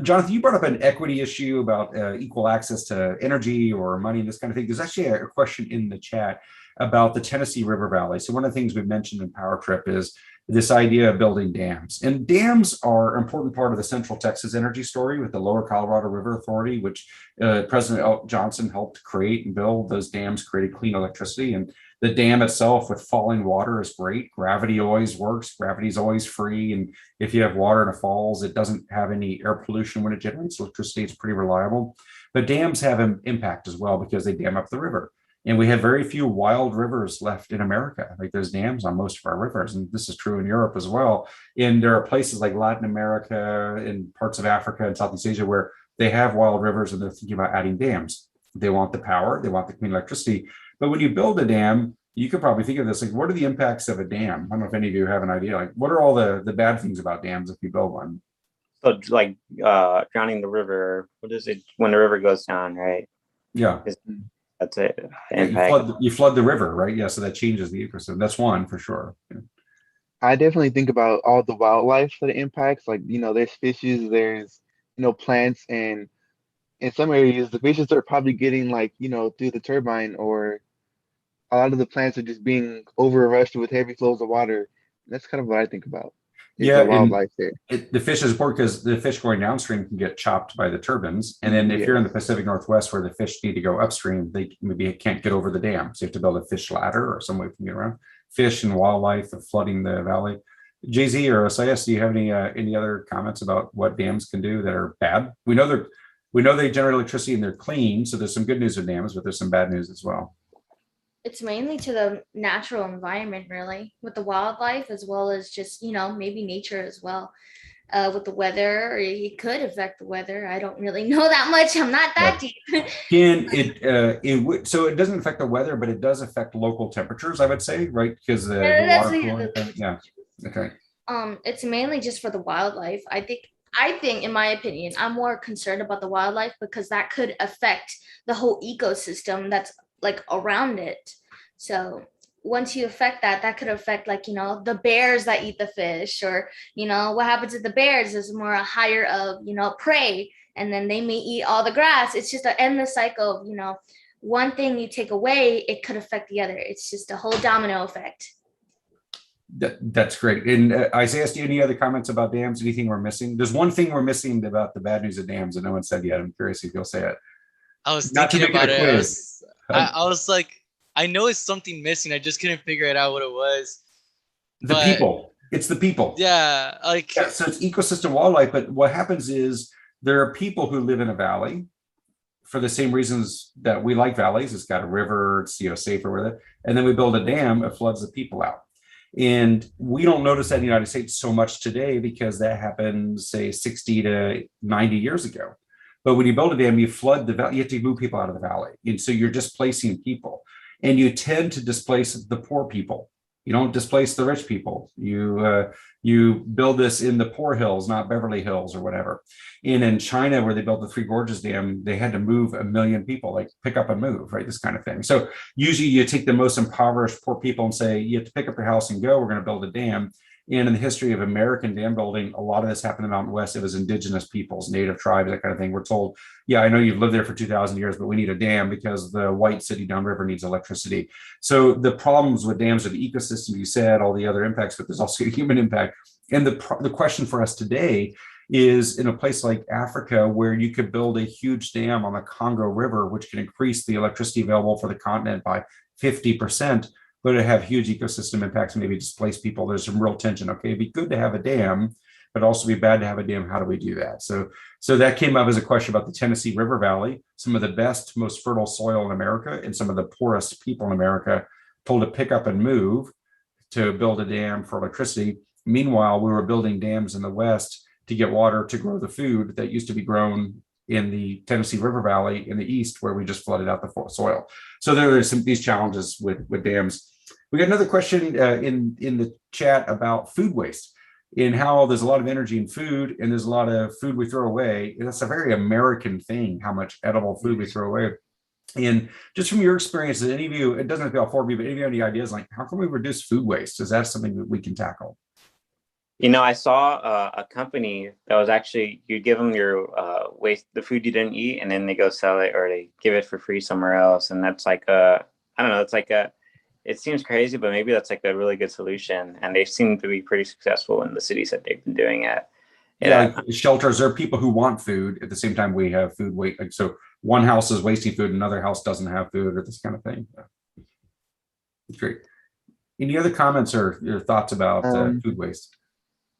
Jonathan, you brought up an equity issue about equal access to energy or money and this kind of thing. There's actually a question in the chat about the Tennessee River Valley. So one of the things we've mentioned in Power Trip is this idea of building dams. And dams are an important part of the Central Texas energy story with the Lower Colorado River Authority, which President Johnson helped create and build. Those dams created clean electricity. And the dam itself with falling water is great. Gravity always works. Gravity is always free. And if you have water in a falls, it doesn't have any air pollution when it generates electricity. It's pretty reliable. But dams have an impact as well because they dam up the river. And we have very few wild rivers left in America. Like there's dams on most of our rivers. And this is true in Europe as well. And there are places like Latin America and parts of Africa and Southeast Asia where they have wild rivers and they're thinking about adding dams. They want the power, they want the clean electricity. But when you build a dam, you could probably think of this, like, what are the impacts of a dam? I don't know if any of you have an idea. Like, what are all the bad things about dams if you build one? So like drowning the river, what is it when the river goes down, right? Yeah. That's it. You flood the river, right? Yeah, so that changes the ecosystem. That's one for sure. Yeah. I definitely think about all the wildlife that it impacts. Like, there's fishes, there's, plants, and in some areas, the fishes are probably getting like, through the turbine, or a lot of the plants are just being overrushed with heavy flows of water. That's kind of what I think about. Yeah, the wildlife there. The fish is important because the fish going downstream can get chopped by the turbines. And then if you're in the Pacific Northwest where the fish need to go upstream, they maybe can't get over the dam. So you have to build a fish ladder or some way to get around. Fish and wildlife of flooding the valley. Jay-Z or Osias, do you have any other comments about what dams can do that are bad? We know they generate electricity and they're clean. So there's some good news with dams, but there's some bad news as well. It's mainly to the natural environment, really, with the wildlife, as well as just, maybe nature as well. With the weather, or it could affect the weather. I don't really know that much. I'm not that deep. So it doesn't affect the weather, but it does affect local temperatures, I would say, right? Because the water cooling. Yeah. Okay. It's mainly just for the wildlife. I think, in my opinion, I'm more concerned about the wildlife because that could affect the whole ecosystem that's like around it. So once you affect that could affect like, the bears that eat the fish, or, what happens to the bears is more a higher of, prey, and then they may eat all the grass. It's just an endless cycle of, one thing you take away, it could affect the other. It's just a whole domino effect. That's great. And Isaiah, do you have any other comments about dams? Anything we're missing? There's one thing we're missing about the bad news of dams that no one said yet. I'm curious if you'll say it. I was thinking about it. I was like, I know it's something missing. I just couldn't figure it out what it was. People. It's the people. Yeah. So it's ecosystem wildlife, but what happens is there are people who live in a valley for the same reasons that we like valleys. It's got a river, it's safer with it. And then we build a dam, it floods the people out. And we don't notice that in the United States so much today because that happened, say, 60 to 90 years ago. But when you build a dam, you flood the valley, you have to move people out of the valley. And so you're displacing people. And you tend to displace the poor people. You don't displace the rich people. You build this in the poor hills, not Beverly Hills or whatever. And in China, where they built the Three Gorges Dam, they had to move 1 million people, like pick up and move, right? This kind of thing. So usually you take the most impoverished poor people and say, you have to pick up your house and go, we're going to build a dam. And in the history of American dam building, a lot of this happened in the Mountain West. It was indigenous peoples, native tribes, that kind of thing. We're told, yeah, I know you've lived there for 2,000 years, but we need a dam because the white city downriver needs electricity. So the problems with dams are the ecosystem, you said, all the other impacts, but there's also a human impact. And the question for us today is, in a place like Africa, where you could build a huge dam on the Congo River, which can increase the electricity available for the continent by 50%, but it have huge ecosystem impacts and maybe displace people. There's some real tension. Okay, it'd be good to have a dam, but also be bad to have a dam. How do we do that? So that came up as a question about the Tennessee River Valley, some of the best, most fertile soil in America, and some of the poorest people in America told to pick up and move to build a dam for electricity. Meanwhile, we were building dams in the West to get water to grow the food that used to be grown in the Tennessee River Valley in the East, where we just flooded out the soil. So there are these challenges with dams. We got another question in the chat about food waste, in how there's a lot of energy in food and there's a lot of food we throw away. And that's a very American thing, how much edible food we throw away. And just from your experience, any of you, it doesn't have to be all four of you, but any of you have any ideas, like how can we reduce food waste? Is that something that we can tackle? I saw a company that was actually, you give them your waste, the food you didn't eat, and then they go sell it or they give it for free somewhere else. And that's like I don't know, it's like it seems crazy, but maybe that's like a really good solution. And they seem to be pretty successful in the cities that they've been doing it. Yeah, like shelters, there are people who want food at the same time we have food waste. Like, so one house is wasting food, another house doesn't have food, or this kind of thing. That's great. Any other comments or your thoughts about food waste?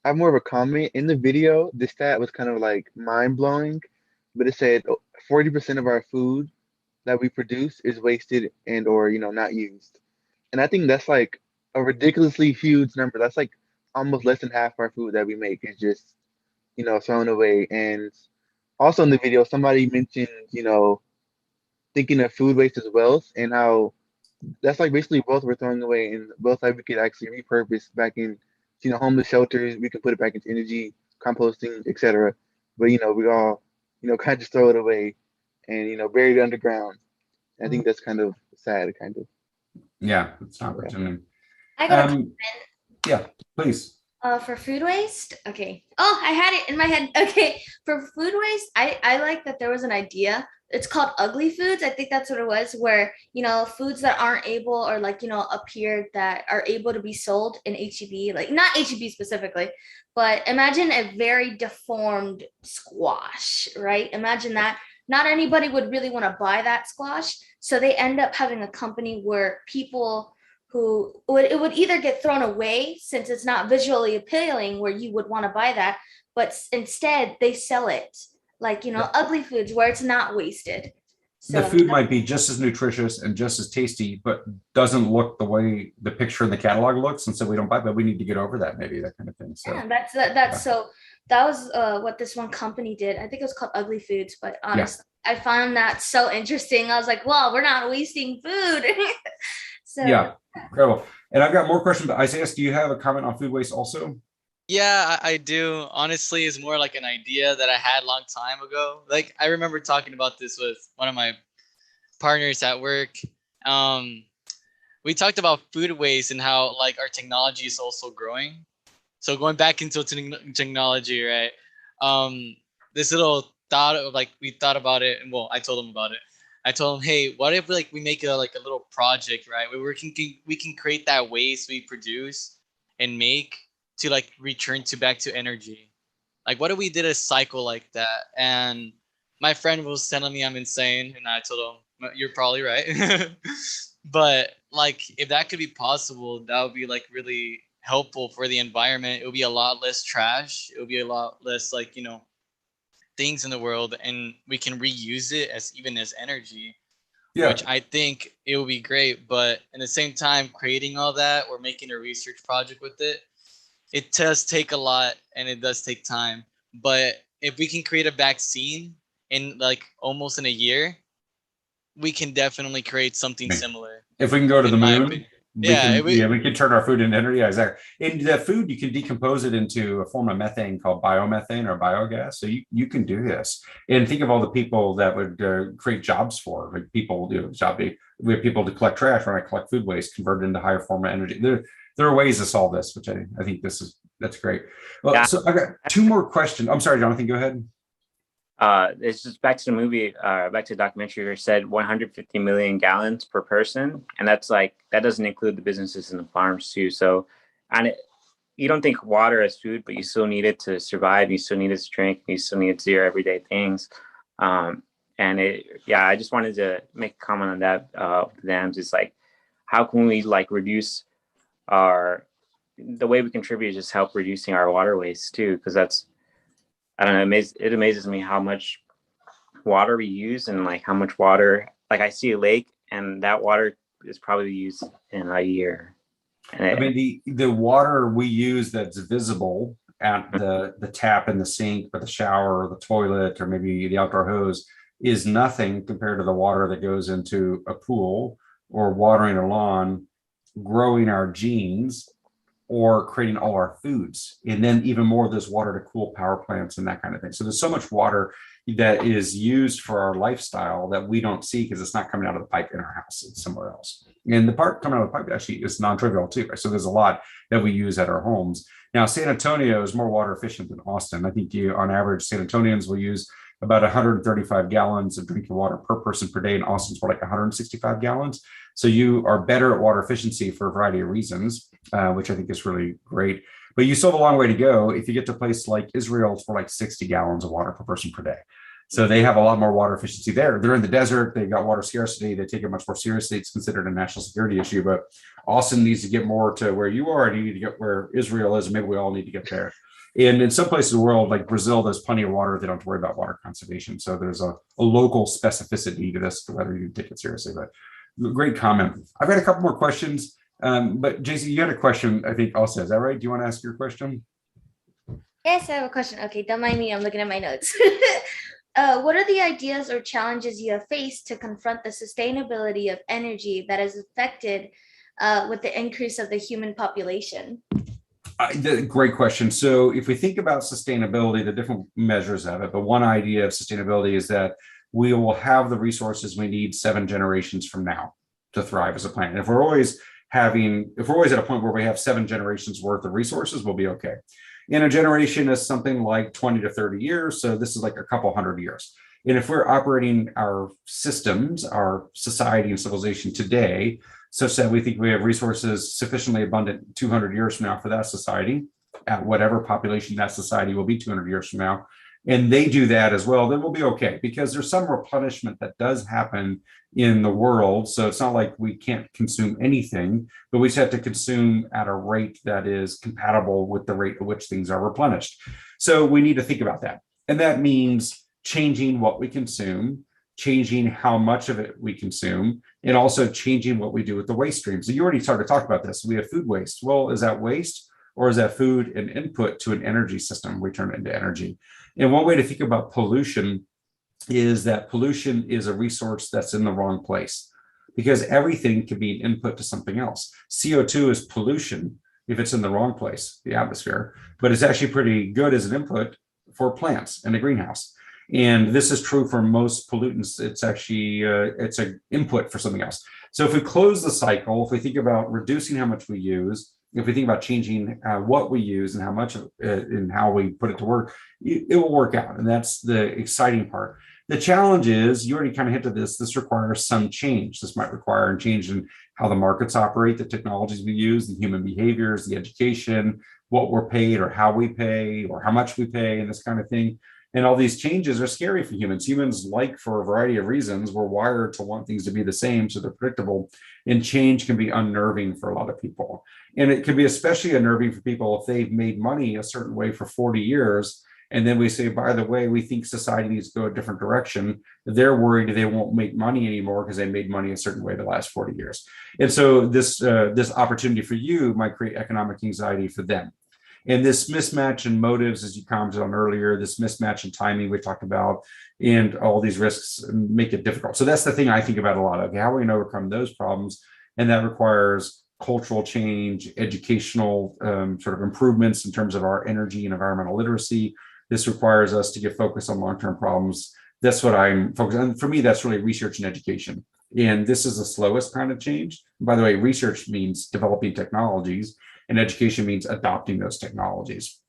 I have more of a comment. In the video, the stat was kind of like mind blowing, but it said 40% of our food that we produce is wasted and or not used. And I think that's like a ridiculously huge number. That's like almost less than half our food that we make is just thrown away. And also in the video, somebody mentioned thinking of food waste as wealth, and how that's like basically wealth we're throwing away, and wealth that we could actually repurpose back in homeless shelters. We could put it back into energy, composting, etc. But we all kind of just throw it away and bury it underground. I think that's kind of sad, kind of. Yeah, it's not opportunity. I got a comment. Yeah, please. For food waste, okay. Oh, I had it in my head. Okay, for food waste, I like that there was an idea. It's called ugly foods. I think that's what it was, where foods that aren't able, or like appeared, that are able to be sold in HEB, like not HEB specifically, but imagine a very deformed squash, right? Imagine that. Not anybody would really want to buy that squash, so they end up having a company where people who it would either get thrown away, since it's not visually appealing where you would want to buy that, but instead they sell it like ugly foods where it's not wasted. So the food might be just as nutritious and just as tasty, but doesn't look the way the picture in the catalog looks, and so we don't buy. But we need to get over that, maybe, that kind of thing. So yeah, that's so that was what this one company did. I think it was called Ugly Foods, but honestly, I found that so interesting. I was like, well, we're not wasting food. So yeah, incredible. And I've got more questions, but Isaiah, do you have a comment on food waste also? Yeah, I do. Honestly, it's more like an idea that I had a long time ago. Like, I remember talking about this with one of my partners at work. We talked about food waste and how like our technology is also growing. So going back into technology, right? This little thought of like, we thought about it, and well, I told him about it. I told him, hey, what if like we make a little project, right? Where we can create that waste we produce and make to like return back to energy. Like, what if we did a cycle like that? And my friend was telling me I'm insane, and I told him, you're probably right. But like, if that could be possible, that would be like really helpful for the environment. It would be a lot less trash. It would be a lot less like things in the world, and we can reuse it as energy, which I think it will be great. But at the same time, creating all that or making a research project with it does take a lot, and it does take time. But if we can create a vaccine in like almost in a year, we can definitely create something similar. If we can go to the moon, we can turn our food into energy. Yeah, exactly. And the food, you can decompose it into a form of methane called biomethane or biogas. So you can do this. And think of all the people that would create jobs for, like people do we have people to collect trash, right? Collect food waste, convert it into higher form of energy. There are ways to solve this, which I think that's great. Well, yeah. So I got two more questions. I'm sorry, Jonathan, go ahead. It's just back to the movie, back to the documentary, where it said 150 million gallons per person. And that's like, that doesn't include the businesses and the farms too. So, and you don't think water as food, but you still need it to survive. You still need it to drink. You still need it to do your everyday things. And I just wanted to make a comment on that. Them, just like, how can we like reduce the way we contribute is just help reducing our water waste too, because that's, I don't know, it amazes me how much water we use and like how much water, like I see a lake and that water is probably used in a year. And I mean, the water we use that's visible at the tap in the sink or the shower or the toilet or maybe the outdoor hose is nothing compared to the water that goes into a pool or watering a lawn, growing our genes, or creating all our foods. And then even more, there's water to cool power plants and that kind of thing. So there's so much water that is used for our lifestyle that we don't see because it's not coming out of the pipe in our house, it's somewhere else. And the part coming out of the pipe actually is non-trivial too. So there's a lot that we use at our homes. Now, San Antonio is more water efficient than Austin. I think on average, San Antonians will use about 135 gallons of drinking water per person per day. And Austin's more like 165 gallons. So you are better at water efficiency for a variety of reasons, which I think is really great. But you still have a long way to go. If you get to a place like Israel, it's for like 60 gallons of water per person per day. So they have a lot more water efficiency there. They're in the desert. They've got water scarcity. They take it much more seriously. It's considered a national security issue. But Austin needs to get more to where you are, and you need to get where Israel is. And maybe we all need to get there. And in some places of the world, like Brazil, there's plenty of water. They don't have to worry about water conservation. So there's a local specificity to this, whether you take it seriously. But great comment. I've got a couple more questions. But JC, you had a question, I think also. Is that right? Do you want to ask your question? Yes, I have a question. Okay, don't mind me. I'm looking at my notes. What are the ideas or challenges you have faced to confront the sustainability of energy that is affected with the increase of the human population? Great question. So if we think about sustainability, the different measures of it, but one idea of sustainability is that we will have the resources we need 7 generations from now to thrive as a planet. If we're always at a point where we have 7 generations worth of resources, we'll be okay. And a generation is something like 20 to 30 years. So this is like a couple hundred years. And if we're operating our systems, our society and civilization today, such that we think we have resources sufficiently abundant 200 years from now for that society, at whatever population that society will be 200 years from now, and they do that as well, then we'll be okay, because there's some replenishment that does happen in the world. So it's not like we can't consume anything, but we just have to consume at a rate that is compatible with the rate at which things are replenished. So we need to think about that. And that means changing what we consume, changing how much of it we consume, and also changing what we do with the waste streams. So you already started to talk about this. We have food waste. Well, is that waste, or is that food and input to an energy system? We turn it into energy. And one way to think about pollution is that pollution is a resource that's in the wrong place, because everything can be an input to something else. CO2 is pollution if it's in the wrong place, the atmosphere, but it's actually pretty good as an input for plants in a greenhouse. And this is true for most pollutants. It's actually, it's an input for something else. So if we close the cycle, if we think about reducing how much we use, if we think about changing what we use and how much and how we put it to work, it will work out. And that's the exciting part. The challenge is, you already kind of hinted this requires some change. This might require a change in how the markets operate, the technologies we use, the human behaviors, the education, what we're paid or how we pay or how much we pay, and this kind of thing. And all these changes are scary for humans. Humans, like, for a variety of reasons, we're wired to want things to be the same, so they're predictable. And change can be unnerving for a lot of people. And it can be especially unnerving for people if they've made money a certain way for 40 years. And then we say, by the way, we think society needs to go a different direction. They're worried they won't make money anymore because they made money a certain way the last 40 years. And so this opportunity for you might create economic anxiety for them. And this mismatch in motives, as you commented on earlier, this mismatch in timing we talked about, and all these risks make it difficult. So that's the thing I think about a lot. Okay, how are we going to overcome those problems? And that requires cultural change, educational sort of improvements in terms of our energy and environmental literacy. This requires us to get focused on long-term problems. That's what I'm focused on. For me, that's really research and education. And this is the slowest kind of change. By the way, research means developing technologies, and education means adopting those technologies.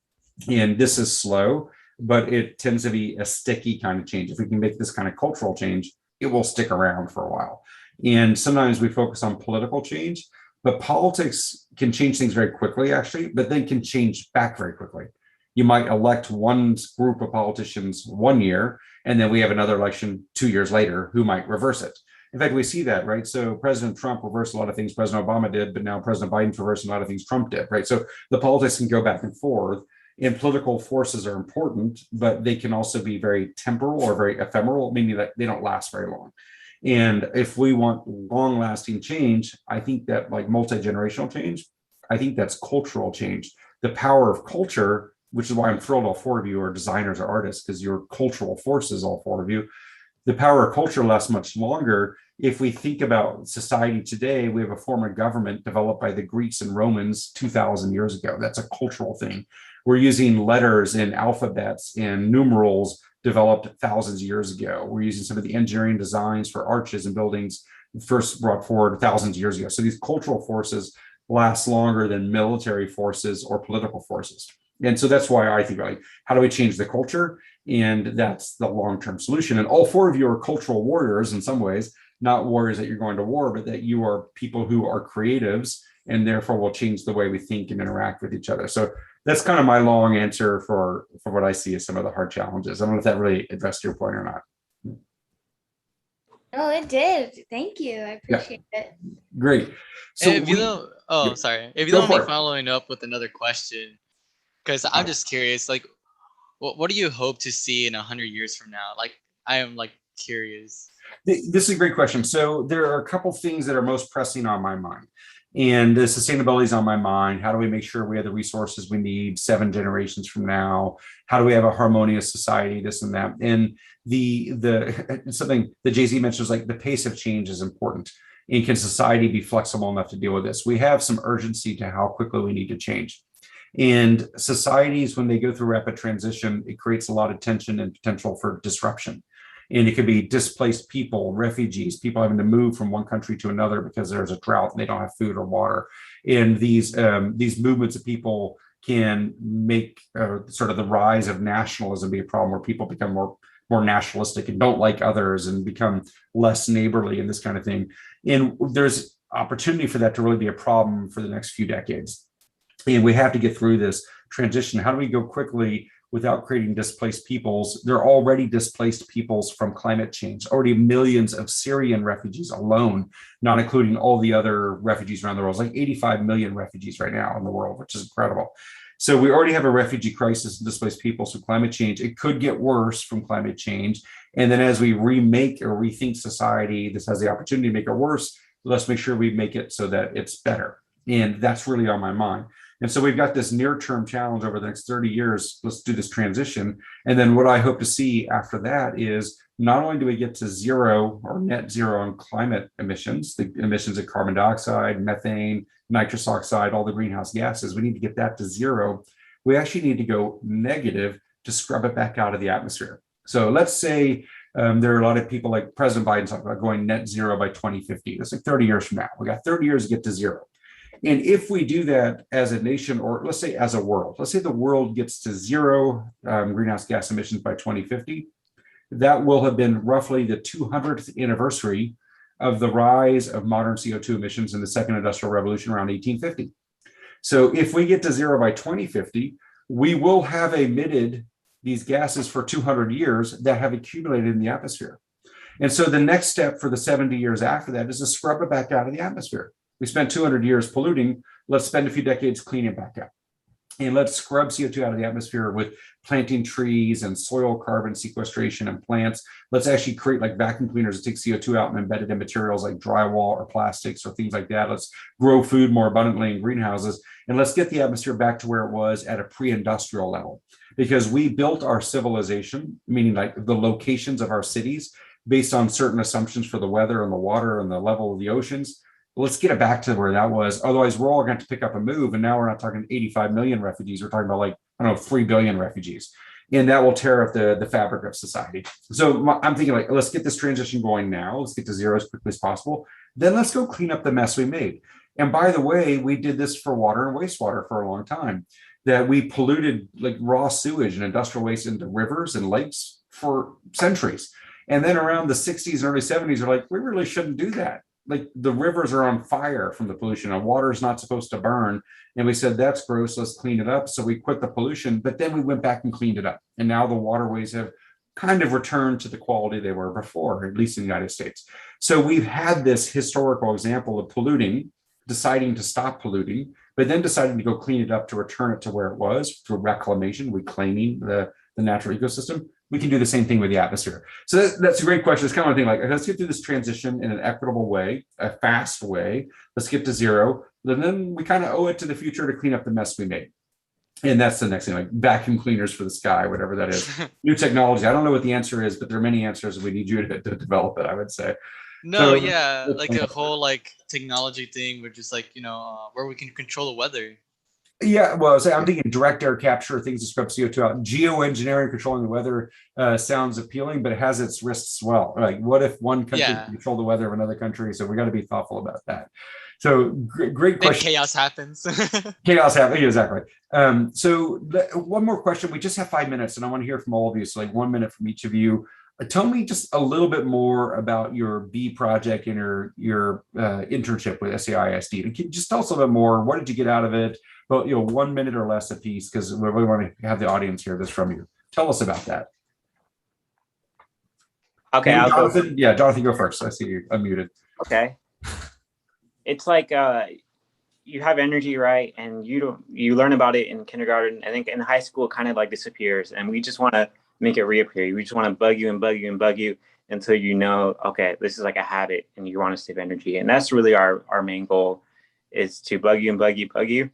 And this is slow, but it tends to be a sticky kind of change. If we can make this kind of cultural change, it will stick around for a while. And sometimes we focus on political change, But politics can change things very quickly, actually, but then can change back very quickly. You might elect one group of politicians one year, and then we have another election 2 years later who might reverse it. In fact, we see that, right? So President Trump reversed a lot of things President Obama did, but now President Biden's reversing a lot of things Trump did, right? So the politics can go back and forth, and political forces are important, but they can also be very temporal or very ephemeral, meaning that they don't last very long. And if we want long lasting change, I think that like multi-generational change, I think that's cultural change. The power of culture, which is why I'm thrilled all four of you are designers or artists, because you're cultural forces, all four of you. The power of culture lasts much longer. If we think about society today, we have a form of government developed by the Greeks and Romans 2,000 years ago. That's a cultural thing. We're using letters and alphabets and numerals developed thousands of years ago. We're using some of the engineering designs for arches and buildings first brought forward thousands of years ago. So these cultural forces last longer than military forces or political forces. And so that's why I think, like, how do we change the culture? And that's the long-term solution. And all four of you are cultural warriors in some ways, not warriors that you're going to war, but that you are people who are creatives and therefore will change the way we think and interact with each other. So that's kind of my long answer for what I see as some of the hard challenges. I don't know if that really addressed your point or not. Oh, it did. Thank you. I appreciate it. Great. So if you don't, yeah. sorry. If you Go don't for mind it. following up with another question, because I'm just curious, like, what do you hope to see in 100 years from now? Like, I am like curious. This is a great question. So there are a couple things that are most pressing on my mind. And the sustainability is on my mind. How do we make sure we have the resources we need 7 generations from now? How do we have a harmonious society, this and that? And the something that Jay-Z mentioned was like the pace of change is important. And can society be flexible enough to deal with this? We have some urgency to how quickly we need to change. And societies, when they go through rapid transition, it creates a lot of tension and potential for disruption. And it could be displaced people, refugees, people having to move from one country to another because there's a drought and they don't have food or water. And these movements of people can make sort of the rise of nationalism be a problem, where people become more nationalistic and don't like others and become less neighborly and this kind of thing. And there's opportunity for that to really be a problem for the next few decades. And we have to get through this transition. How do we go quickly without creating displaced peoples? There are already displaced peoples from climate change, already millions of Syrian refugees alone, not including all the other refugees around the world. It's like 85 million refugees right now in the world, which is incredible. So we already have a refugee crisis and displaced peoples from climate change. It could get worse from climate change. And then as we remake or rethink society, this has the opportunity to make it worse. Let's make sure we make it so that it's better. And that's really on my mind. And so we've got this near-term challenge over the next 30 years. Let's do this transition. And then what I hope to see after that is not only do we get to zero or net zero on climate emissions, the emissions of carbon dioxide, methane, nitrous oxide, all the greenhouse gases, we need to get that to zero. We actually need to go negative to scrub it back out of the atmosphere. So let's say there are a lot of people like President Biden talking about going net zero by 2050. That's like 30 years from now. We got 30 years to get to zero. And if we do that as a nation, or let's say as a world, let's say the world gets to zero greenhouse gas emissions by 2050, that will have been roughly the 200th anniversary of the rise of modern CO2 emissions in the second industrial revolution around 1850. So if we get to zero by 2050, we will have emitted these gases for 200 years that have accumulated in the atmosphere. And so the next step for the 70 years after that is to scrub it back out of the atmosphere. We spent 200 years polluting. Let's spend a few decades cleaning it back up. And let's scrub CO2 out of the atmosphere with planting trees and soil carbon sequestration and plants. Let's actually create like vacuum cleaners that take CO2 out and embed it in materials like drywall or plastics or things like that. Let's grow food more abundantly in greenhouses. And let's get the atmosphere back to where it was at a pre-industrial level. Because we built our civilization, meaning like the locations of our cities, based on certain assumptions for the weather and the water and the level of the oceans. Let's get it back to where that was. Otherwise, we're all going to have to pick up and move. And now we're not talking 85 million refugees. We're talking about like, I don't know, 3 billion refugees. And that will tear up the fabric of society. So I'm thinking like, let's get this transition going now. Let's get to zero as quickly as possible. Then let's go clean up the mess we made. And by the way, we did this for water and wastewater for a long time, that we polluted like raw sewage and industrial waste into rivers and lakes for centuries. And then around the 60s and early 70s, we're like, we really shouldn't do that. like the rivers are on fire from the pollution and water is not supposed to burn. And we said, that's gross, let's clean it up. So we quit the pollution, but then we went back and cleaned it up. And now the waterways have kind of returned to the quality they were before, at least in the United States. So we've had this historical example of polluting, deciding to stop polluting, but then deciding to go clean it up to return it to where it was through reclamation, reclaiming the natural ecosystem. We can do the same thing with the atmosphere. So that's a great question. It's kind of a thing like, let's get through this transition in an equitable way, a fast way. Let's get to zero. And then we kind of owe it to the future to clean up the mess we made. And that's the next thing, like vacuum cleaners for the sky, whatever that is. New technology. I don't know what the answer is, but there are many answers. We need you to develop it, I would say. No, So- yeah, like a whole like technology thing, which is like, where we can control the weather. Yeah, well, I'm thinking direct air capture, things that scrub CO2 out. Geoengineering, controlling the weather sounds appealing, but it has its risks as well. Like, what if one country Yeah. can control the weather of another country? So we got to be thoughtful about that. So great Then question. chaos happens. Chaos happening, exactly. So one more question. We just have 5 minutes, and I want to hear from all of you. So like 1 minute from each of you. Tell me just a little bit more about your B project and your internship with SAISD. And just tell us a little bit more. What did you get out of it? But 1 minute or less a piece, because we really want to have the audience hear this from you. Tell us about that. Okay, I'll go. Jonathan, yeah, Jonathan, go first. I see you unmuted. Okay. It's like you have energy, right? And you learn about it in kindergarten. I think in high school it kind of like disappears, and we just want to make it reappear. We just want to bug you and bug you and bug you until you know, okay, this is like a habit and you want to save energy. And that's really our main goal, is to bug you and bug you, bug you.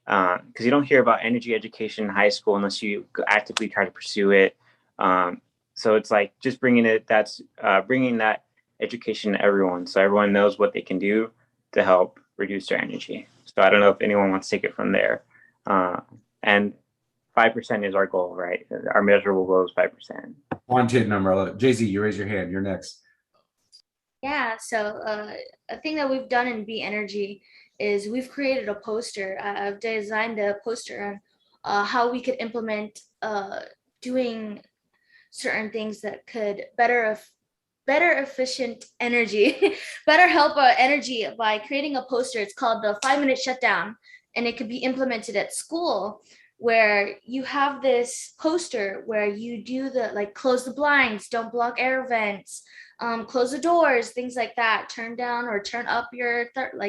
Because you don't hear about energy education in high school unless you actively try to pursue it. So it's like just bringing that education to everyone, so everyone knows what they can do to help reduce their energy. So I don't know if anyone wants to take it from there. And 5% is our goal, right? Our measurable goal is 5%. Quantitative number. I love it. Jay-Z, you raise your hand. You're next. Yeah, so a thing that we've done in B Energy is we've created a poster. I've designed a poster on how we could implement doing certain things that could better efficient energy, better help energy by creating a poster. It's called the 5-minute shutdown, and it could be implemented at school, where you have this poster where you do the like close the blinds, don't block air vents, close the doors, things like that, turn down or turn up your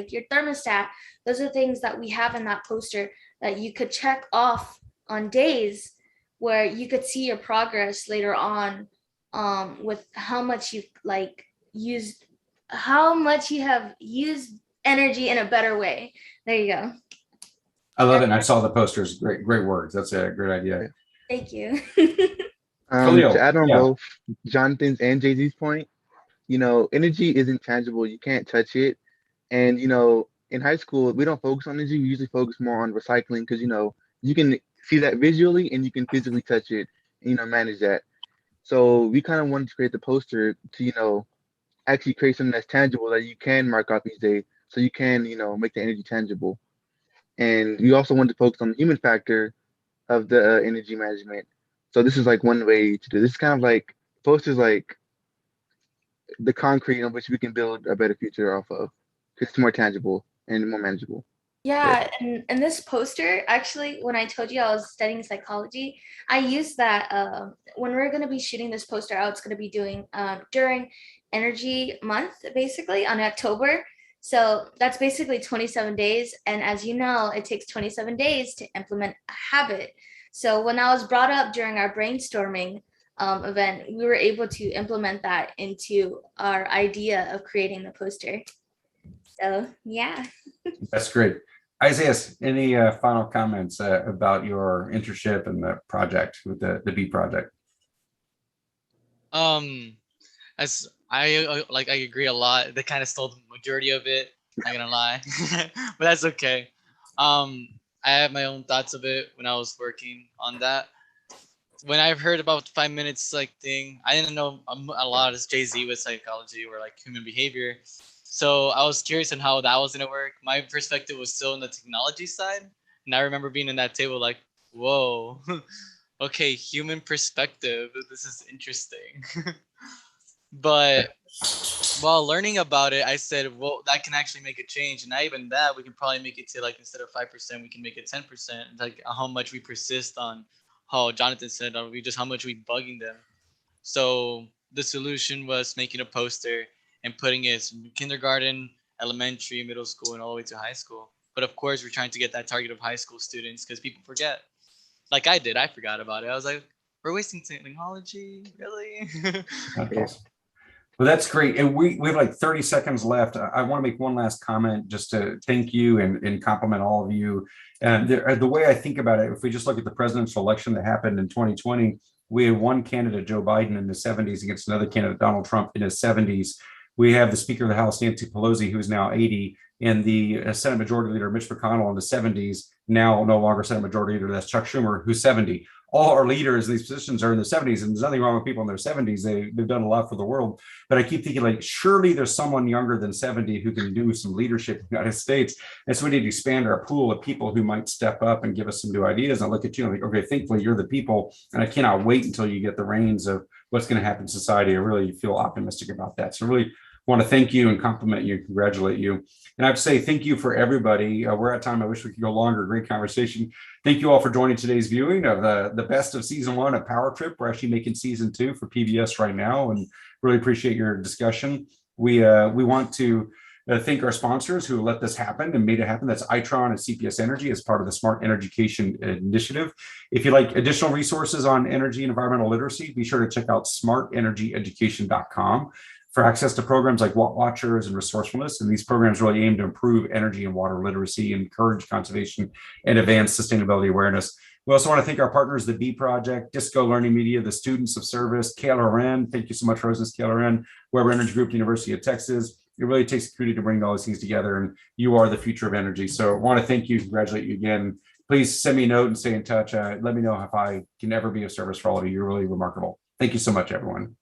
your thermostat. Those are things that we have in that poster that you could check off on days where you could see your progress later on, with how much you have used energy in a better way. There you go. I love it. And I saw the posters. Great words. That's a great idea. Thank you. Khalil, To add on yeah. both Jonathan's and Jay-Z's point, energy isn't tangible. You can't touch it. And, in high school, we don't focus on energy. We usually focus more on recycling because, you can see that visually and you can physically touch it and, manage that. So we kind of wanted to create the poster to, actually create something that's tangible that you can mark off each day, so you can, make the energy tangible. And we also wanted to focus on the human factor of the energy management. So this is like one way to do this. It's kind of like posters, like the concrete on which we can build a better future off of, because it's more tangible and more manageable. Yeah, and this poster, actually, when I told you I was studying psychology, I used that when we're going to be shooting this poster out, it's going to be doing during Energy Month, basically, on October. So that's basically 27 days. And as you know, it takes 27 days to implement a habit. So when I was brought up during our brainstorming event, we were able to implement that into our idea of creating the poster. So, yeah. That's great. Isaiah, any final comments about your internship and the project with the B project? As I agree a lot. They kind of stole the majority of it. Not gonna lie, but that's okay. I have my own thoughts of it when I was working on that. When I've heard about 5 minutes thing, I didn't know a lot as Jay-Z with psychology or like human behavior. So I was curious on how that was gonna work. My perspective was still on the technology side, and I remember being in that table like, whoa, okay, human perspective. This is interesting. But while learning about it, I said, well, that can actually make a change. And not even that, we can probably make it to like, instead of 5%, we can make it 10%. Like how much we persist on, how Jonathan said, we just how much we bugging them. So the solution was making a poster and putting it from kindergarten, elementary, middle school, and all the way to high school. But of course, we're trying to get that target of high school students because people forget. Like I did, I forgot about it. I was like, we're wasting technology, really? That's Yeah. awesome. Well, that's great. And we have like 30 seconds left. I want to make one last comment just to thank you and compliment all of you. And the way I think about it, if we just look at the presidential election that happened in 2020, we had one candidate, Joe Biden, in the 70s against another candidate, Donald Trump, in his 70s. We have the Speaker of the House, Nancy Pelosi, who is now 80, and the Senate Majority Leader, Mitch McConnell, in the 70s, now no longer Senate Majority Leader, that's Chuck Schumer, who's 70. All our leaders in these positions are in their 70s, and there's nothing wrong with people in their 70s. They've done a lot for the world. But I keep thinking, like, surely there's someone younger than 70 who can do some leadership in the United States. And so we need to expand our pool of people who might step up and give us some new ideas. And I look at you and I'm like, okay, thankfully you're the people. And I cannot wait until you get the reins of what's going to happen in society. I really feel optimistic about that. So really want to thank you and compliment you and congratulate you. And I have to say thank you for everybody. We're at time. I wish we could go longer. Great conversation. Thank you all for joining today's viewing of the best of season 1 of Power Trip. We're actually making season 2 for PBS right now, and really appreciate your discussion. We want to thank our sponsors who let this happen and made it happen. That's Itron and CPS Energy as part of the Smart Education Initiative. If you like additional resources on energy and environmental literacy, be sure to check out smartenergyeducation.com for access to programs like Watt Watchers and Resourcefulness. And these programs really aim to improve energy and water literacy, encourage conservation, and advance sustainability awareness. We also want to thank our partners, the B Project, Disco Learning Media, the Students of Service, KLRN. Thank you so much, Roses, KLRN, Weber Energy Group, University of Texas. It really takes the community to bring all these things together, and you are the future of energy. So I want to thank you, congratulate you again. Please send me a note and stay in touch. Let me know if I can ever be of service for all of you. You're really remarkable. Thank you so much, everyone.